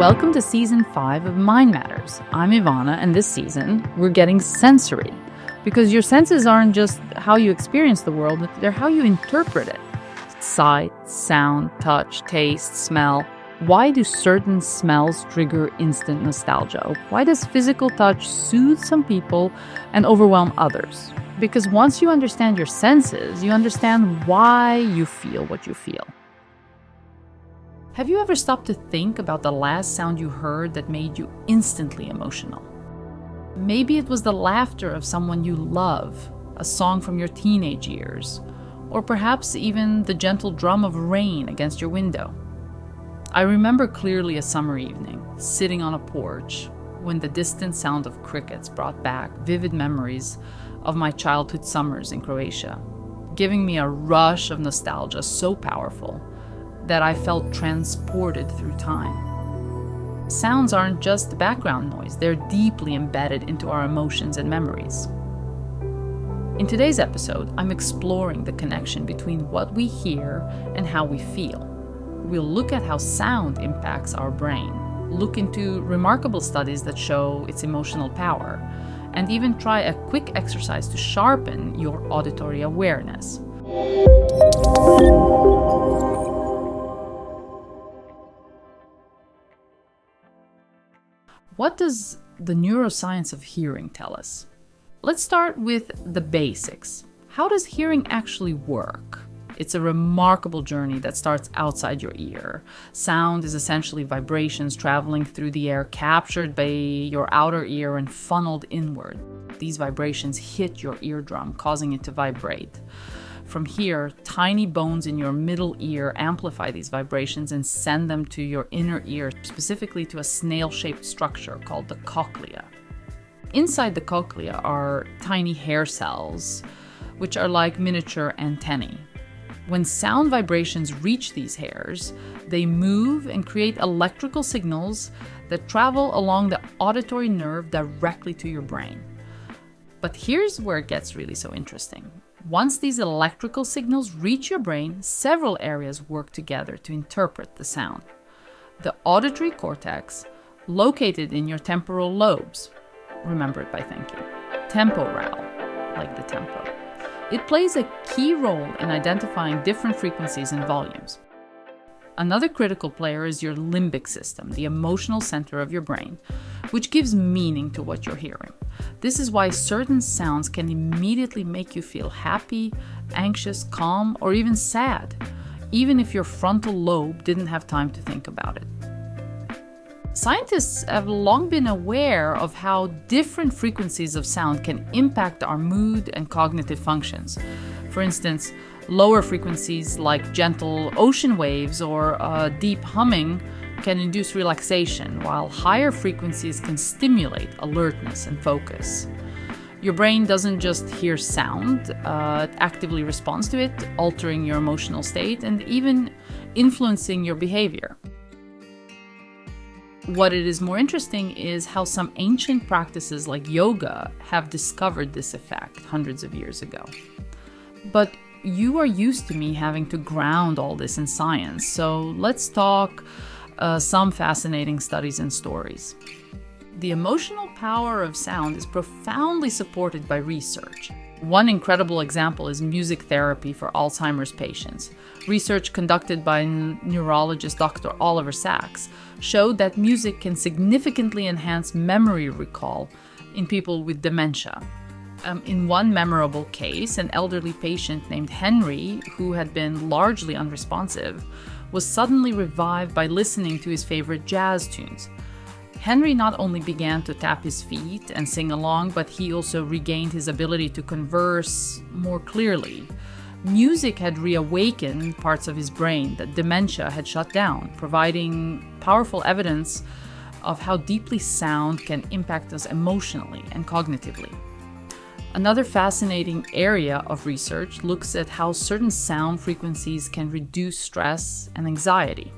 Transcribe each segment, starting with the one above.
Welcome to Season 5 of Mind Matters. I'm Ivana, and this season, we're getting sensory. Because your senses aren't just how you experience the world, they're how you interpret it. Sight, sound, touch, taste, smell. Why do certain smells trigger instant nostalgia? Why does physical touch soothe some people and overwhelm others? Because once you understand your senses, you understand why you feel what you feel. Have you ever stopped to think about the last sound you heard that made you instantly emotional? Maybe it was the laughter of someone you love, a song from your teenage years, or perhaps even the gentle drum of rain against your window. I remember clearly a summer evening, sitting on a porch, when the distant sound of crickets brought back vivid memories of my childhood summers in Croatia, giving me a rush of nostalgia so powerful that I felt transported through time. Sounds aren't just background noise, they're deeply embedded into our emotions and memories. In today's episode, I'm exploring the connection between what we hear and how we feel. We'll look at how sound impacts our brain, look into remarkable studies that show its emotional power, and even try a quick exercise to sharpen your auditory awareness. What does the neuroscience of hearing tell us? Let's start with the basics. How does hearing actually work? It's a remarkable journey that starts outside your ear. Sound is essentially vibrations traveling through the air, captured by your outer ear and funneled inward. These vibrations hit your eardrum, causing it to vibrate. From here, tiny bones in your middle ear amplify these vibrations and send them to your inner ear, specifically to a snail-shaped structure called the cochlea. Inside the cochlea are tiny hair cells, which are like miniature antennae. When sound vibrations reach these hairs, they move and create electrical signals that travel along the auditory nerve directly to your brain. But here's where it gets really so interesting. Once these electrical signals reach your brain, several areas work together to interpret the sound. The auditory cortex, located in your temporal lobes, remember it by thinking, temporal, like the tempo. It plays a key role in identifying different frequencies and volumes. Another critical player is your limbic system, the emotional center of your brain, which gives meaning to what you're hearing. This is why certain sounds can immediately make you feel happy, anxious, calm, or even sad, even if your frontal lobe didn't have time to think about it. Scientists have long been aware of how different frequencies of sound can impact our mood and cognitive functions. For instance, lower frequencies like gentle ocean waves or deep humming can induce relaxation, while higher frequencies can stimulate alertness and focus. Your brain doesn't just hear sound, it actively responds to it, altering your emotional state and even influencing your behavior. What it is more interesting is how some ancient practices like yoga have discovered this effect hundreds of years ago. But you are used to me having to ground all this in science, so let's talk some fascinating studies and stories. The emotional power of sound is profoundly supported by research. One incredible example is music therapy for Alzheimer's patients. Research conducted by neurologist Dr. Oliver Sacks showed that music can significantly enhance memory recall in people with dementia. In one memorable case, an elderly patient named Henry, who had been largely unresponsive, was suddenly revived by listening to his favorite jazz tunes. Henry not only began to tap his feet and sing along, but he also regained his ability to converse more clearly. Music had reawakened parts of his brain that dementia had shut down, providing powerful evidence of how deeply sound can impact us emotionally and cognitively. Another fascinating area of research looks at how certain sound frequencies can reduce stress and anxiety.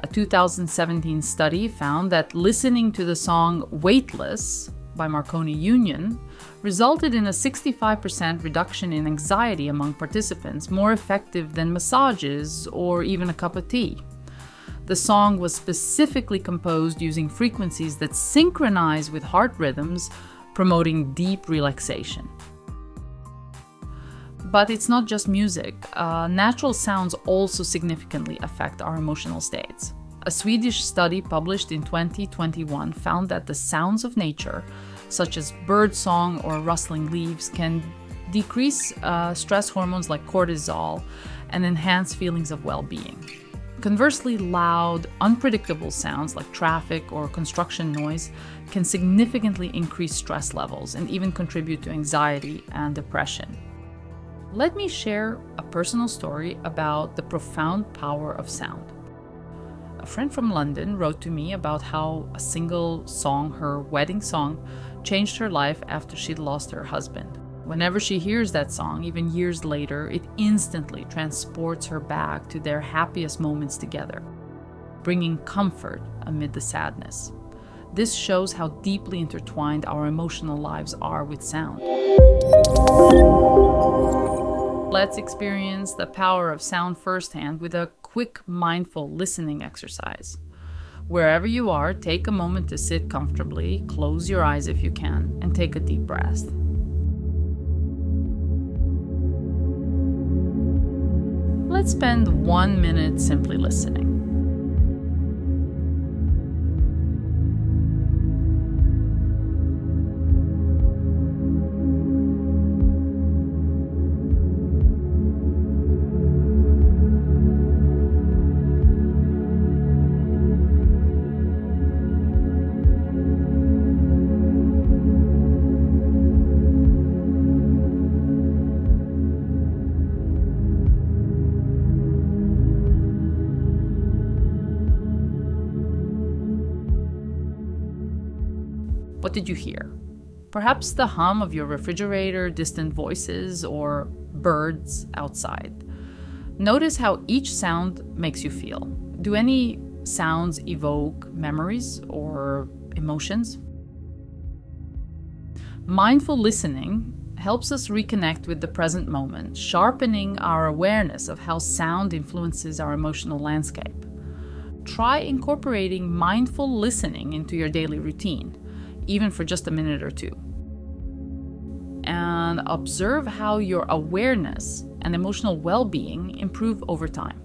A 2017 study found that listening to the song Weightless by Marconi Union resulted in a 65% reduction in anxiety among participants, more effective than massages or even a cup of tea. The song was specifically composed using frequencies that synchronize with heart rhythms, promoting deep relaxation. But it's not just music. Natural sounds also significantly affect our emotional states. A Swedish study published in 2021 found that the sounds of nature, such as birdsong or rustling leaves, can decrease stress hormones like cortisol and enhance feelings of well-being. Conversely, loud, unpredictable sounds like traffic or construction noise can significantly increase stress levels and even contribute to anxiety and depression. Let me share a personal story about the profound power of sound. A friend from London wrote to me about how a single song, her wedding song, changed her life after she'd lost her husband. Whenever she hears that song, even years later, it instantly transports her back to their happiest moments together, bringing comfort amid the sadness. This shows how deeply intertwined our emotional lives are with sound. Let's experience the power of sound firsthand with a quick mindful listening exercise. Wherever you are, take a moment to sit comfortably, close your eyes if you can, and take a deep breath. Let's spend 1 minute simply listening. What did you hear? Perhaps the hum of your refrigerator, distant voices, or birds outside. Notice how each sound makes you feel. Do any sounds evoke memories or emotions? Mindful listening helps us reconnect with the present moment, sharpening our awareness of how sound influences our emotional landscape. Try incorporating mindful listening into your daily routine, even for just a minute or two. And observe how your awareness and emotional well-being improve over time.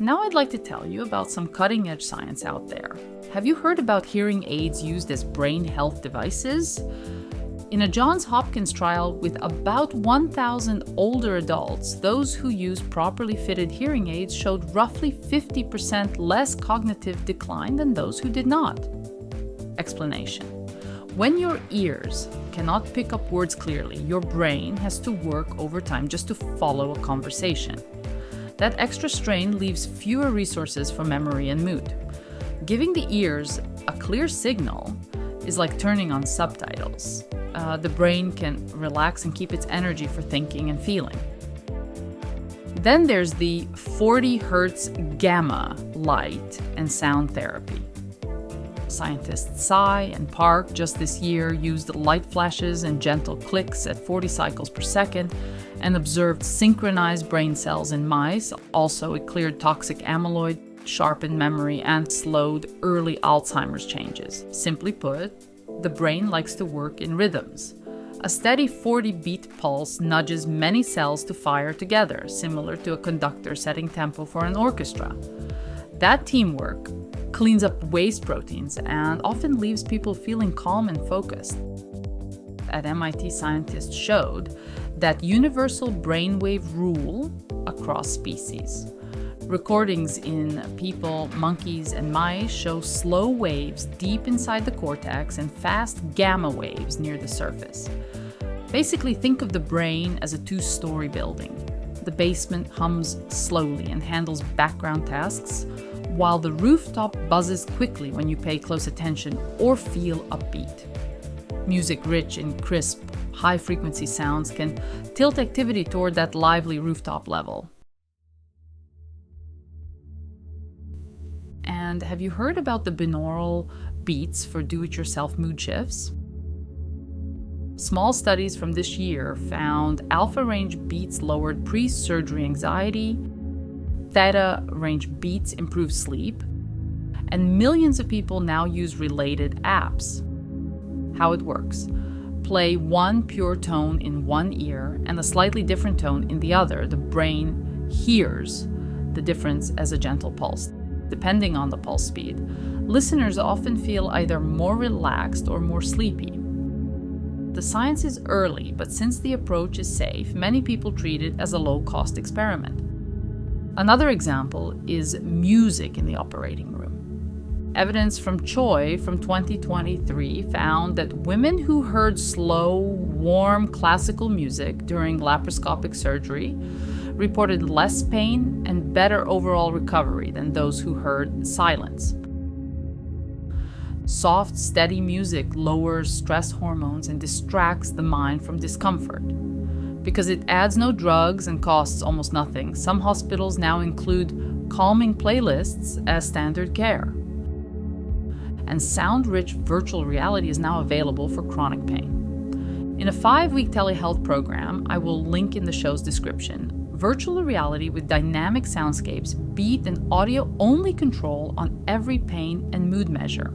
Now I'd like to tell you about some cutting-edge science out there. Have you heard about hearing aids used as brain health devices? In a Johns Hopkins trial with about 1,000 older adults, those who used properly fitted hearing aids showed roughly 50% less cognitive decline than those who did not. Explanation: when your ears cannot pick up words clearly, your brain has to work overtime just to follow a conversation. That extra strain leaves fewer resources for memory and mood. Giving the ears a clear signal is like turning on subtitles. The brain can relax and keep its energy for thinking and feeling. Then there's the 40 Hz gamma light and sound therapy. Scientists Tsai and Park just this year used light flashes and gentle clicks at 40 cycles per second and observed synchronized brain cells in mice. Also, it cleared toxic amyloid, sharpened memory, and slowed early Alzheimer's changes. Simply put, the brain likes to work in rhythms. A steady 40-beat pulse nudges many cells to fire together, similar to a conductor setting tempo for an orchestra. That teamwork cleans up waste proteins and often leaves people feeling calm and focused. At MIT, scientists showed that universal brainwave rule across species. Recordings in people, monkeys, and mice show slow waves deep inside the cortex and fast gamma waves near the surface. Basically, think of the brain as a two-story building. The basement hums slowly and handles background tasks, while the rooftop buzzes quickly when you pay close attention or feel upbeat. Music rich in crisp, high-frequency sounds can tilt activity toward that lively rooftop level. And have you heard about the binaural beats for do-it-yourself mood shifts? Small studies from this year found alpha range beats lowered pre-surgery anxiety, theta range beats improved sleep, and millions of people now use related apps. How it works: play one pure tone in one ear and a slightly different tone in the other. The brain hears the difference as a gentle pulse, depending on the pulse speed. Listeners often feel either more relaxed or more sleepy. The science is early, but since the approach is safe, many people treat it as a low-cost experiment. Another example is music in the operating room. Evidence from Choi from 2023 found that women who heard slow, warm classical music during laparoscopic surgery reported less pain and better overall recovery than those who heard silence. Soft, steady music lowers stress hormones and distracts the mind from discomfort. Because it adds no drugs and costs almost nothing, some hospitals now include calming playlists as standard care. And sound-rich virtual reality is now available for chronic pain. In a 5-week telehealth program, I will link in the show's description, virtual reality with dynamic soundscapes, beat and audio-only control on every pain and mood measure.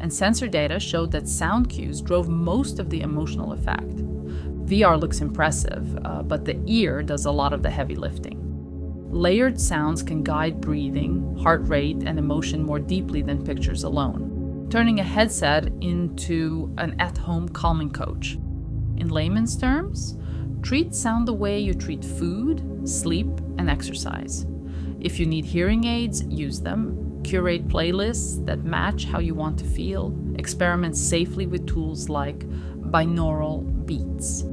And sensor data showed that sound cues drove most of the emotional effect. VR looks impressive, but the ear does a lot of the heavy lifting. Layered sounds can guide breathing, heart rate, and emotion more deeply than pictures alone, turning a headset into an at-home calming coach. In layman's terms, treat sound the way you treat food, sleep, and exercise. If you need hearing aids, use them. Curate playlists that match how you want to feel. Experiment safely with tools like Binaural Beats.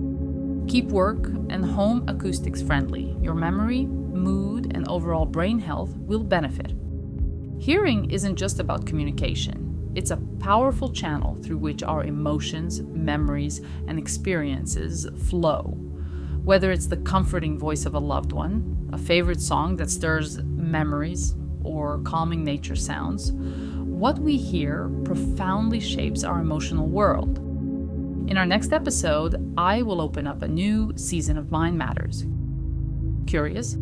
Keep work and home acoustics friendly. Your memory, mood, and overall brain health will benefit. Hearing isn't just about communication. It's a powerful channel through which our emotions, memories, and experiences flow. Whether it's the comforting voice of a loved one, a favorite song that stirs memories, or calming nature sounds, what we hear profoundly shapes our emotional world. In our next episode, I will open up a new season of Mind Matters. Curious?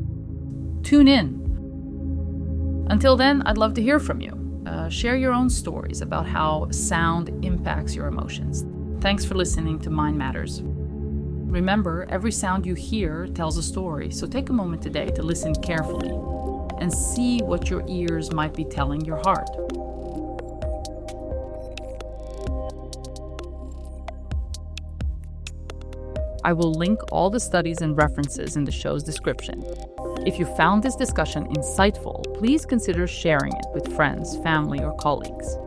Tune in. Until then, I'd love to hear from you. Share your own stories about how sound impacts your emotions. Thanks for listening to Mind Matters. Remember, every sound you hear tells a story, so take a moment today to listen carefully and see what your ears might be telling your heart. I will link all the studies and references in the show's description. If you found this discussion insightful, please consider sharing it with friends, family, or colleagues.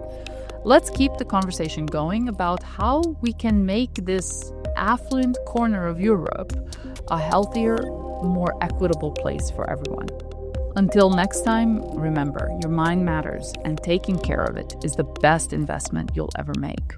Let's keep the conversation going about how we can make this affluent corner of Europe a healthier, more equitable place for everyone. Until next time, remember, your mind matters, and taking care of it is the best investment you'll ever make.